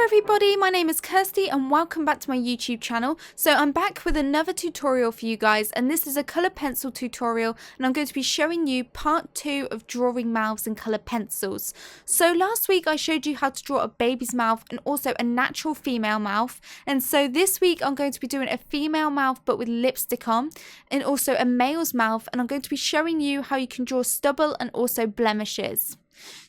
everybody, my name is Kirsty and welcome back to my YouTube channel. So I'm back with another tutorial for you guys, and this is a colour pencil tutorial, and I'm going to be showing you part 2 of drawing mouths and colour pencils. So last week I showed you how to draw a baby's mouth and also a natural female mouth, and so this week I'm going to be doing a female mouth but with lipstick on, and also a male's mouth, and I'm going to be showing you how you can draw stubble and also blemishes.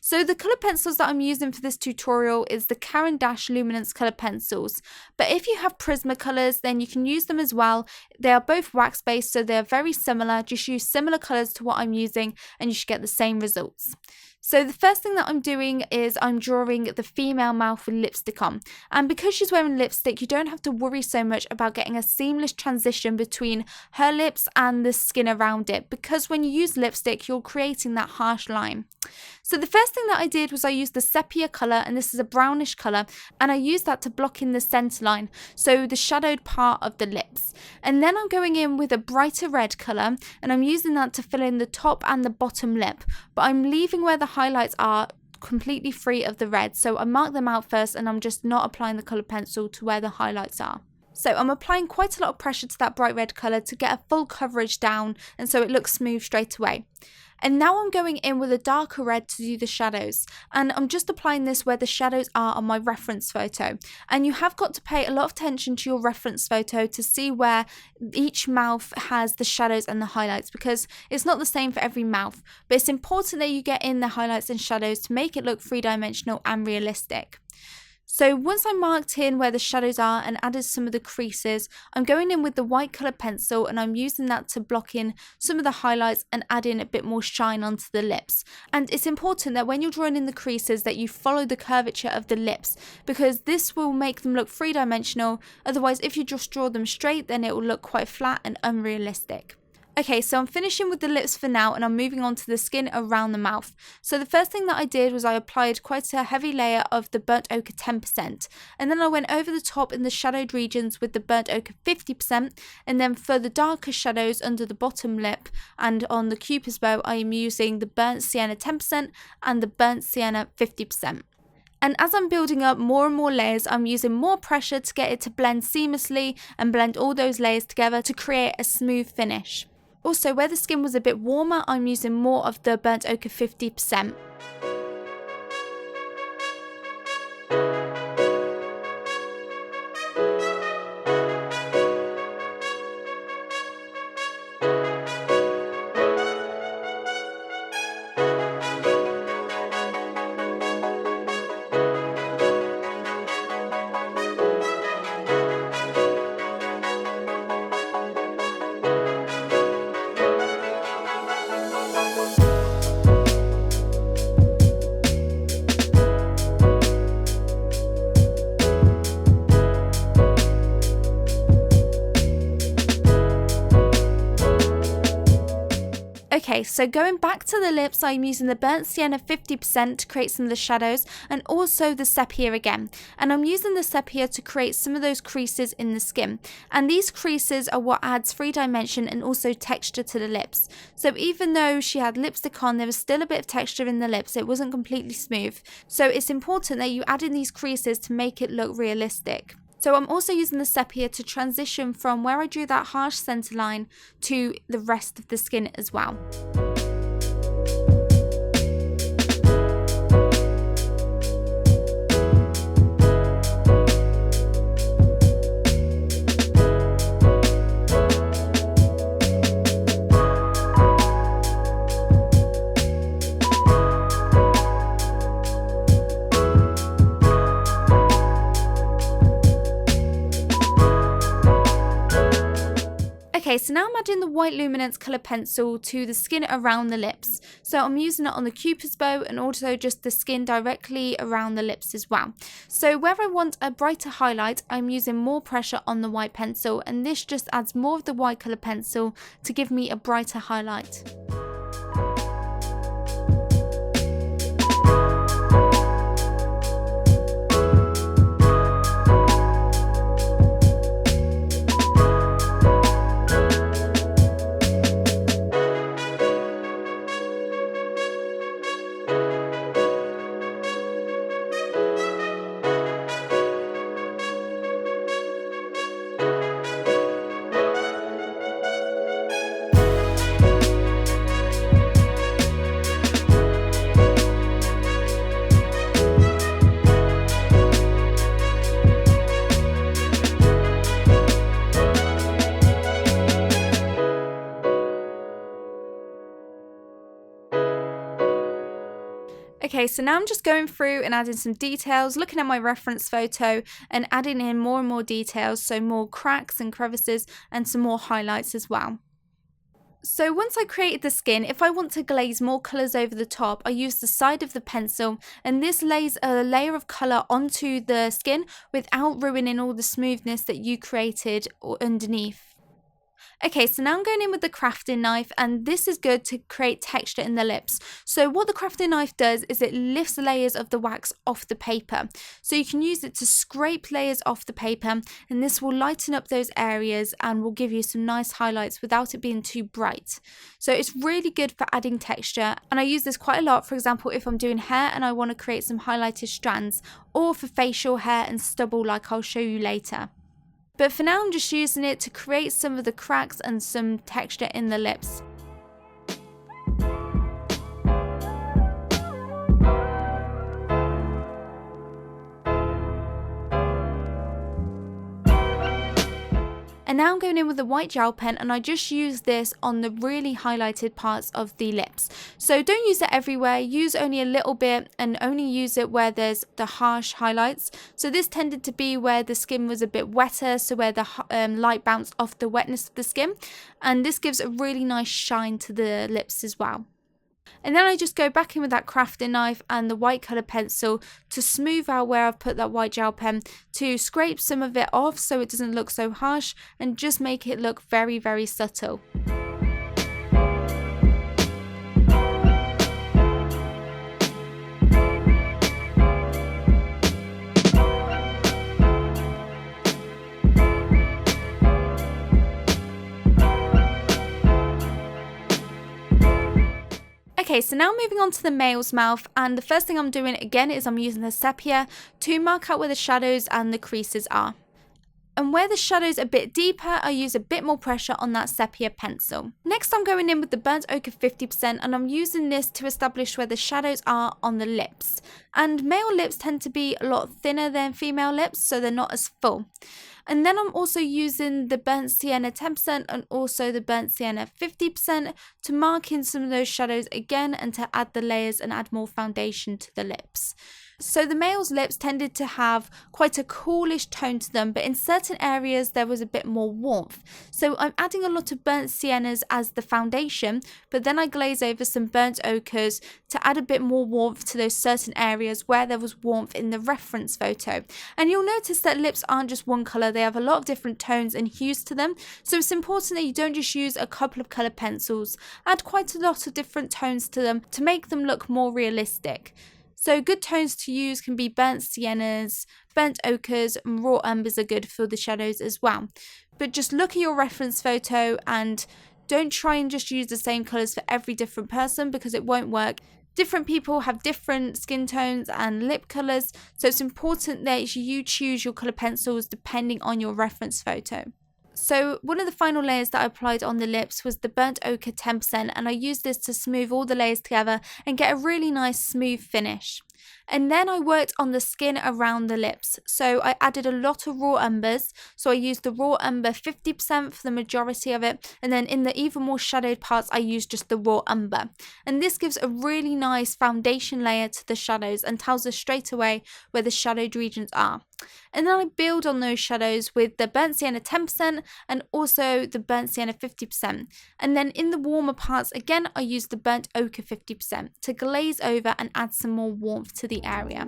So the colour pencils that I'm using for this tutorial is the Caran D'ache Luminance colour pencils, but if you have Prismacolors then you can use them as well. They are both wax based, so they're very similar. Just use similar colours to what I'm using and you should get the same results. So the first thing that I'm doing is I'm drawing the female mouth with lipstick on, and because she's wearing lipstick you don't have to worry so much about getting a seamless transition between her lips and the skin around it, because when you use lipstick you're creating that harsh line. So the first thing that I did was I used the sepia colour, and this is a brownish colour, and I used that to block in the centre line, so the shadowed part of the lips. And then I'm going in with a brighter red colour and I'm using that to fill in the top and the bottom lip, but I'm leaving where the highlights are completely free of the red, so I mark them out first and I'm just not applying the colour pencil to where the highlights are. So I'm applying quite a lot of pressure to that bright red colour to get a full coverage down, and so it looks smooth straight away. And now I'm going in with a darker red to do the shadows, and I'm just applying this where the shadows are on my reference photo. And you have got to pay a lot of attention to your reference photo to see where each mouth has the shadows and the highlights, because it's not the same for every mouth, but it's important that you get in the highlights and shadows to make it look three-dimensional and realistic. So once I marked in where the shadows are and added some of the creases, I'm going in with the white colour pencil and I'm using that to block in some of the highlights and add in a bit more shine onto the lips. And it's important that when you're drawing in the creases that you follow the curvature of the lips, because this will make them look three-dimensional. Otherwise, if you just draw them straight, then it will look quite flat and unrealistic. Okay, so I'm finishing with the lips for now and I'm moving on to the skin around the mouth. So the first thing that I did was I applied quite a heavy layer of the burnt ochre 10%, and then I went over the top in the shadowed regions with the burnt ochre 50%, and then for the darker shadows under the bottom lip and on the cupid's bow I am using the burnt sienna 10% and the burnt sienna 50%. And as I'm building up more and more layers, I'm using more pressure to get it to blend seamlessly and blend all those layers together to create a smooth finish. Also, where the skin was a bit warmer, I'm using more of the burnt ochre 50%. Okay, so going back to the lips, I'm using the burnt sienna 50% to create some of the shadows, and also the sepia again. And I'm using the sepia to create some of those creases in the skin. And these creases are what adds 3-dimension and also texture to the lips. So even though she had lipstick on, there was still a bit of texture in the lips. It wasn't completely smooth. So it's important that you add in these creases to make it look realistic. So I'm also using the sepia to transition from where I drew that harsh centre line to the rest of the skin as well. Okay, so now I'm adding the white luminance colour pencil to the skin around the lips. So I'm using it on the cupid's bow and also just the skin directly around the lips as well. So where I want a brighter highlight, I'm using more pressure on the white pencil, and this just adds more of the white colour pencil to give me a brighter highlight. Okay, so now I'm just going through and adding some details, looking at my reference photo and adding in more and more details, so more cracks and crevices and some more highlights as well. So once I created the skin, if I want to glaze more colours over the top, I use the side of the pencil, and this lays a layer of colour onto the skin without ruining all the smoothness that you created underneath. Okay, so now I'm going in with the crafting knife, and this is good to create texture in the lips. So what the crafting knife does is it lifts layers of the wax off the paper. So you can use it to scrape layers off the paper, and this will lighten up those areas and will give you some nice highlights without it being too bright. So it's really good for adding texture, and I use this quite a lot, for example, if I'm doing hair and I want to create some highlighted strands, or for facial hair and stubble like I'll show you later. But for now I'm just using it to create some of the cracks and some texture in the lips. And now I'm going in with the white gel pen, and I just use this on the really highlighted parts of the lips. So don't use it everywhere, use only a little bit and only use it where there's the harsh highlights. So this tended to be where the skin was a bit wetter, so where the light bounced off the wetness of the skin. And this gives a really nice shine to the lips as well. And then I just go back in with that crafting knife and the white colour pencil to smooth out where I've put that white gel pen, to scrape some of it off so it doesn't look so harsh and just make it look very, very subtle. Okay, so now moving on to the male's mouth, and the first thing I'm doing again is I'm using the sepia to mark out where the shadows and the creases are. And where the shadow's a bit deeper, I use a bit more pressure on that sepia pencil. Next I'm going in with the burnt ochre 50%, and I'm using this to establish where the shadows are on the lips. And male lips tend to be a lot thinner than female lips, so they're not as full. And then I'm also using the burnt sienna 10% and also the burnt sienna 50% to mark in some of those shadows again and to add the layers and add more foundation to the lips. So the male's lips tended to have quite a coolish tone to them, but in certain areas there was a bit more warmth. So I'm adding a lot of burnt siennas as the foundation, but then I glaze over some burnt ochres to add a bit more warmth to those certain areas where there was warmth in the reference photo. And you'll notice that lips aren't just one colour, they have a lot of different tones and hues to them. So it's important that you don't just use a couple of colour pencils, add quite a lot of different tones to them to make them look more realistic. So good tones to use can be burnt siennas, burnt ochres, and raw umbers are good for the shadows as well. But just look at your reference photo and don't try and just use the same colours for every different person, because it won't work. Different people have different skin tones and lip colours, so it's important that you choose your colour pencils depending on your reference photo. So one of the final layers that I applied on the lips was the burnt ochre 10%, and I used this to smooth all the layers together and get a really nice smooth finish. And then I worked on the skin around the lips. So I added a lot of raw umbers. So I used the raw umber 50% for the majority of it. And then in the even more shadowed parts, I used just the raw umber. And this gives a really nice foundation layer to the shadows and tells us straight away where the shadowed regions are. And then I build on those shadows with the burnt sienna 10% and also the burnt sienna 50%. And then in the warmer parts, again, I use the burnt ochre 50% to glaze over and add some more warmth to the area.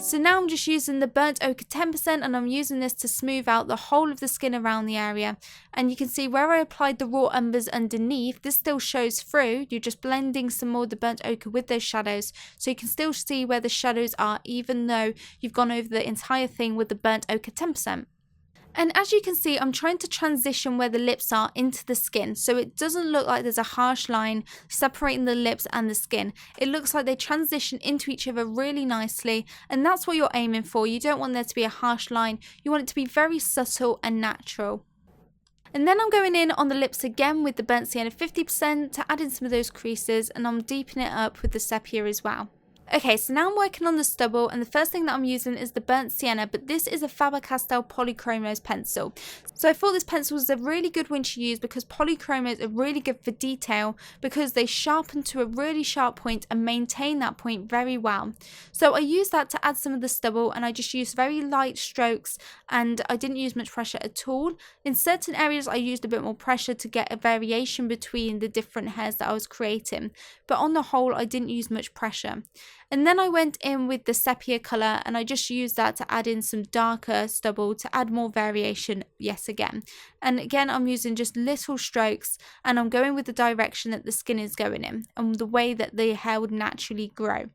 So now I'm just using the burnt ochre 10%, and I'm using this to smooth out the whole of the skin around the area. And you can see where I applied the raw umbers underneath, this still shows through. You're just blending some more of the burnt ochre with those shadows, so you can still see where the shadows are even though you've gone over the entire thing with the burnt ochre 10%. And as you can see, I'm trying to transition where the lips are into the skin, so it doesn't look like there's a harsh line separating the lips and the skin. It looks like they transition into each other really nicely, and that's what you're aiming for. You don't want there to be a harsh line, you want it to be very subtle and natural. And then I'm going in on the lips again with the burnt sienna 50% to add in some of those creases, and I'm deepening it up with the sepia as well. Okay, so now I'm working on the stubble, and the first thing that I'm using is the burnt sienna, but this is a Faber-Castell Polychromos pencil. So I thought this pencil was a really good one to use because polychromos are really good for detail because they sharpen to a really sharp point and maintain that point very well. So I used that to add some of the stubble, and I just used very light strokes, and I didn't use much pressure at all. In certain areas I used a bit more pressure to get a variation between the different hairs that I was creating, but on the whole I didn't use much pressure. And then I went in with the sepia colour, and I just used that to add in some darker stubble to add more variation yet again. And again, I'm using just little strokes, and I'm going with the direction that the skin is going in and the way that the hair would naturally grow.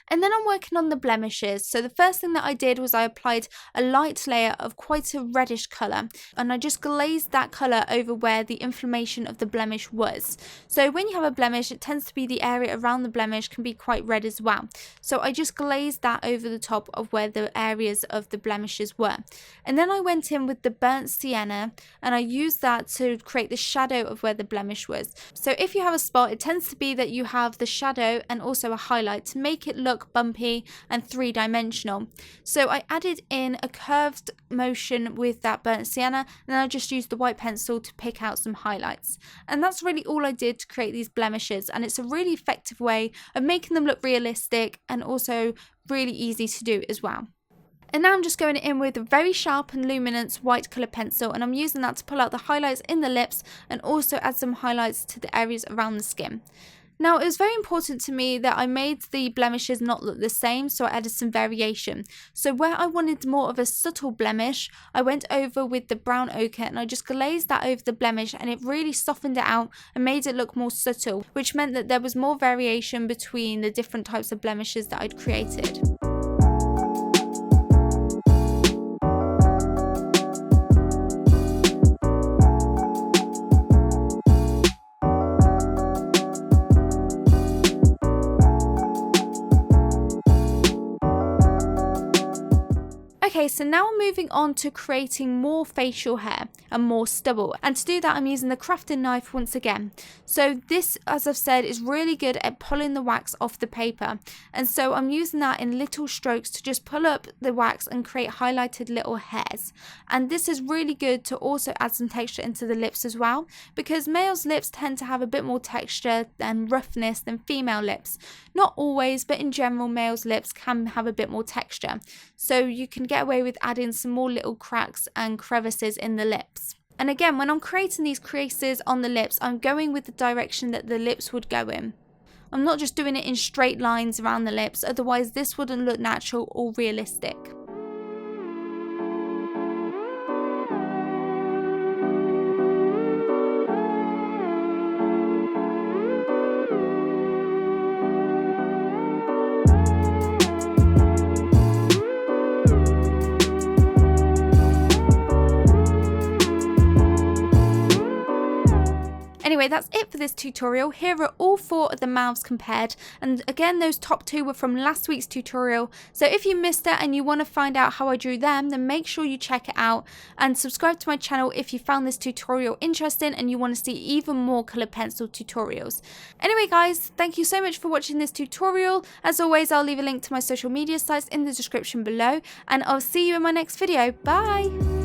And then I'm working on the blemishes. So the first thing that I did was I applied a light layer of quite a reddish colour, and I just glazed that colour over where the inflammation of the blemish was. So when you have a blemish, it tends to be the area around the blemish can be quite red as well. So I just glazed that over the top of where the areas of the blemishes were. And then I went in with the burnt sienna, and I used that to create the shadow of where the blemish was. So if you have a spot, it tends to be that you have the shadow and also a highlight to make it look bumpy and three-dimensional. So I added in a curved motion with that burnt sienna, and then I just used the white pencil to pick out some highlights. And that's really all I did to create these blemishes, and it's a really effective way of making them look realistic and also really easy to do as well. And now I'm just going in with a very sharp and luminous white colour pencil, and I'm using that to pull out the highlights in the lips and also add some highlights to the areas around the skin. Now, it was very important to me that I made the blemishes not look the same, so I added some variation. So where I wanted more of a subtle blemish, I went over with the brown ochre and I just glazed that over the blemish, and it really softened it out and made it look more subtle, which meant that there was more variation between the different types of blemishes that I'd created. Okay, so now I'm moving on to creating more facial hair and more stubble, and to do that I'm using the crafting knife once again. So this, as I've said, is really good at pulling the wax off the paper, and so I'm using that in little strokes to just pull up the wax and create highlighted little hairs. And this is really good to also add some texture into the lips as well, because males' lips tend to have a bit more texture and roughness than female lips. Not always, but in general males' lips can have a bit more texture, so you can get away with adding some more little cracks and crevices in the lips. And again, when I'm creating these creases on the lips, I'm going with the direction that the lips would go in. I'm not just doing it in straight lines around the lips, otherwise this wouldn't look natural or realistic. Anyway, that's it for this tutorial. Here are all 4 of the mouths compared, and again those top 2 were from last week's tutorial, so if you missed it and you want to find out how I drew them, then make sure you check it out and subscribe to my channel if you found this tutorial interesting and you want to see even more colour pencil tutorials. Anyway guys, thank you so much for watching this tutorial. As always, I'll leave a link to my social media sites in the description below, and I'll see you in my next video. Bye!